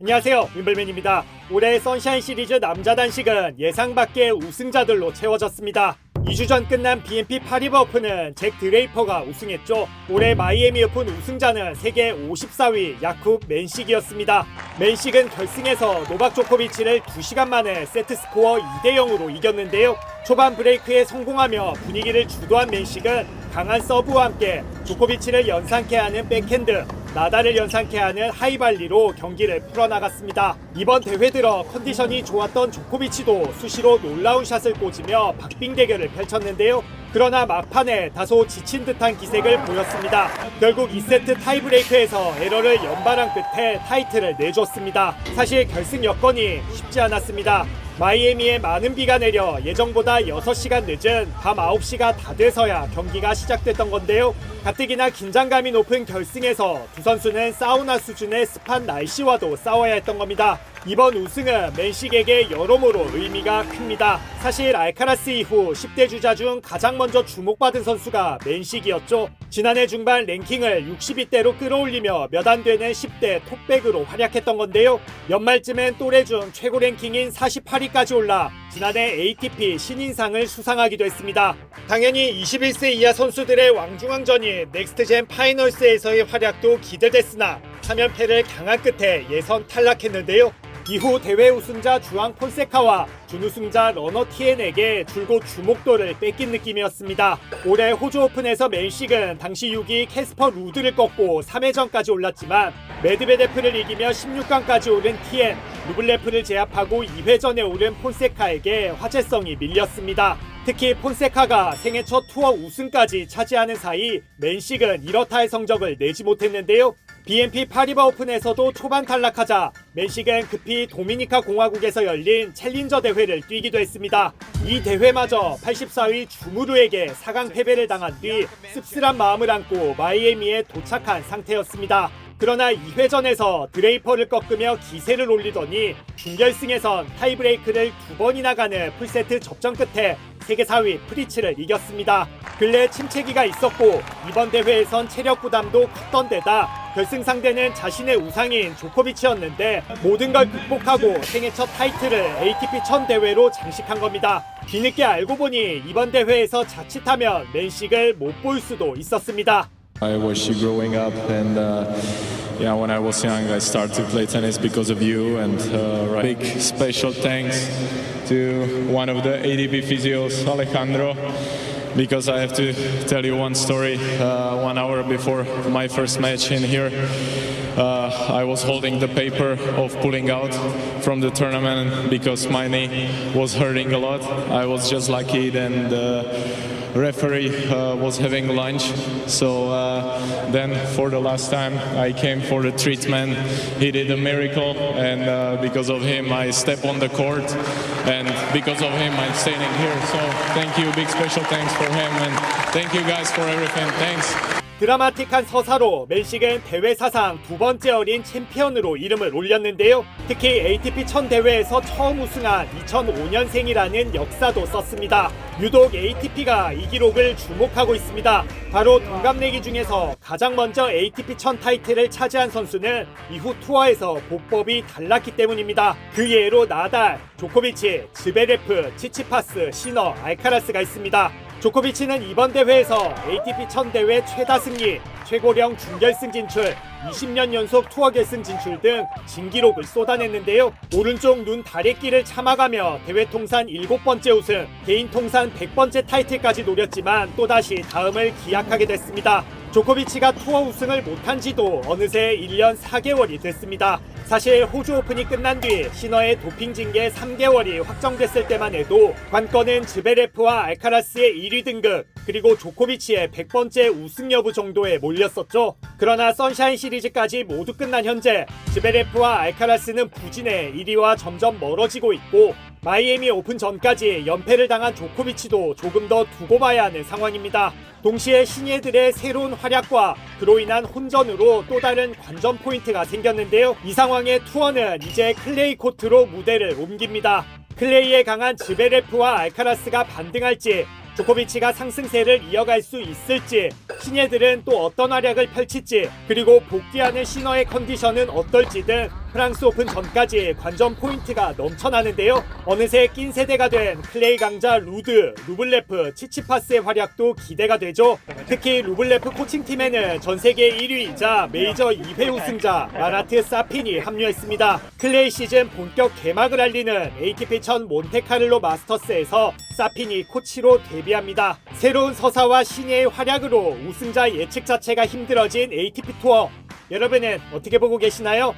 안녕하세요, 윈블맨입니다. 올해 선샤인 시리즈 남자 단식은 예상 밖의 우승자들로 채워졌습니다. 2주 전 끝난 BNP 파리바 오픈은 잭 드레이퍼가 우승했죠. 올해 마이애미 오픈 우승자는 세계 54위 야쿱 맨식이었습니다. 맨식은 결승에서 노박 조코비치를 2시간 만에 세트 스코어 2대0으로 이겼는데요. 초반 브레이크에 성공하며 분위기를 주도한 맨식은 강한 서브와 함께 조코비치를 연상케 하는 백핸드, 나달을 연상케 하는 하이발리로 경기를 풀어나갔습니다. 이번 대회 들어 컨디션이 좋았던 조코비치도 수시로 놀라운 샷을 꽂으며 박빙 대결을 펼쳤는데요. 그러나 막판에 다소 지친 듯한 기색을 보였습니다. 결국 2세트 타이브레이크에서 에러를 연발한 끝에 타이틀을 내줬습니다. 사실 결승 여건이 쉽지 않았습니다. 마이애미에 많은 비가 내려 예정보다 6시간 늦은 밤 9시가 다 돼서야 경기가 시작됐던 건데요. 가뜩이나 긴장감이 높은 결승에서 두 선수는 사우나 수준의 습한 날씨와도 싸워야 했던 겁니다. 이번 우승은 맨식에게 여러모로 의미가 큽니다. 사실 알카라스 이후 10대 주자 중 가장 먼저 주목받은 선수가 맨식이었죠. 지난해 중반 랭킹을 60위대로 끌어올리며 몇 안 되는 10대 톱백으로 활약했던 건데요. 연말쯤엔 또래 중 최고 랭킹인 48위까지 올라 지난해 ATP 신인상을 수상하기도 했습니다. 당연히 21세 이하 선수들의 왕중왕전인 넥스트젠 파이널스에서의 활약도 기대됐으나 3연패를 당한 끝에 예선 탈락했는데요. 이후 대회 우승자 주앙 폰세카와 준우승자 러너 티엔에게 줄곧 주목도를 뺏긴 느낌이었습니다. 올해 호주 오픈에서 맨식은 당시 6위 캐스퍼 루드를 꺾고 3회전까지 올랐지만 메드베데프를 이기며 16강까지 오른 티엔, 루블레프를 제압하고 2회전에 오른 폰세카에게 화제성이 밀렸습니다. 특히 폰세카가 생애 첫 투어 우승까지 차지하는 사이 맨식은 이렇다 할 성적을 내지 못했는데요. BNP 파리바 오픈에서도 초반 탈락하자 맨식은 급히 도미니카 공화국에서 열린 챌린저 대회를 뛰기도 했습니다. 이 대회마저 84위 주무르에게 4강 패배를 당한 뒤 씁쓸한 마음을 안고 마이애미에 도착한 상태였습니다. 그러나 2회전에서 드레이퍼를 꺾으며 기세를 올리더니 준결승에선 타이브레이크를 2번이나 가는 풀세트 접전 끝에 세계 4위 프리츠를 이겼습니다. 근래 침체기가 있었고 이번 대회에선 체력 부담도 컸던 데다 결승 상대는 자신의 우상인 조코비치였는데 모든 걸 극복하고 생애 첫 타이틀을 ATP 1000 대회로 장식한 겁니다. 뒤늦게 알고 보니 이번 대회에서 자칫하면 맨식을 못 볼 수도 있었습니다. I watched you growing up, and when I was young, I started to play tennis because of you. And big special thanks to one of the ADP physios, Alejandro, because I have to tell you one story. 1 hour before my first match in here, I was holding the paper of pulling out from the tournament because my knee was hurting a lot. I was just lucky, and referee was having lunch, so then for the last time I came for the treatment. He did a miracle, and because of him I step on the court, and because of him I'm standing here. So thank you, big special thanks for him, and thank you guys for everything. Thanks. 드라마틱한 서사로 맨식은 대회 사상 2번째 어린 챔피언으로 이름을 올렸는데요. 특히 ATP 1000 대회에서 처음 우승한 2005년생이라는 역사도 썼습니다. 유독 ATP가 이 기록을 주목하고 있습니다. 바로 동갑내기 중에서 가장 먼저 ATP 1000 타이틀을 차지한 선수는 이후 투어에서 보법이 달랐기 때문입니다. 그 예로 나달, 조코비치, 즈베레프, 치치파스, 시너, 알카라스가 있습니다. 조코비치는 이번 대회에서 ATP 1000 대회 최다 승리, 최고령 준결승 진출, 20년 연속 투어 결승 진출 등 진기록을 쏟아냈는데요. 오른쪽 눈 다래끼를 참아가며 대회 통산 7번째 우승, 개인 통산 100번째 타이틀까지 노렸지만 또다시 다음을 기약하게 됐습니다. 조코비치가 투어 우승을 못한 지도 어느새 1년 4개월이 됐습니다. 사실 호주 오픈이 끝난 뒤 시너의 도핑 징계 3개월이 확정됐을 때만 해도 관건은 즈베레프와 알카라스의 1위 등급 그리고 조코비치의 100번째 우승 여부 정도에 몰렸었죠. 그러나 선샤인 시리즈까지 모두 끝난 현재 즈베레프와 알카라스는 부진해 1위와 점점 멀어지고 있고 마이애미 오픈 전까지 연패를 당한 조코비치도 조금 더 두고 봐야 하는 상황입니다. 동시에 신예들의 새로운 활약과 그로 인한 혼전으로 또 다른 관전 포인트가 생겼는데요. 이 상황에 투어는 이제 클레이 코트로 무대를 옮깁니다. 클레이에 강한 즈베레프와 알카라스가 반등할지 조코비치가 상승세를 이어갈 수 있을지, 신예들은 또 어떤 활약을 펼칠지, 그리고 복귀하는 시너의 컨디션은 어떨지 등 프랑스 오픈 전까지 관전 포인트가 넘쳐나는데요. 어느새 낀 세대가 된 클레이 강자 루드, 루블레프, 치치파스의 활약도 기대가 되죠. 특히 루블레프 코칭팀에는 전세계 1위이자 메이저 2회 우승자 마라트 사핀이 합류했습니다. 클레이 시즌 본격 개막을 알리는 ATP 1000 몬테카를로 마스터스에서 사핀이 코치로 데뷔합니다. 새로운 서사와 신예의 활약으로 우승자 예측 자체가 힘들어진 ATP 투어. 여러분은 어떻게 보고 계시나요?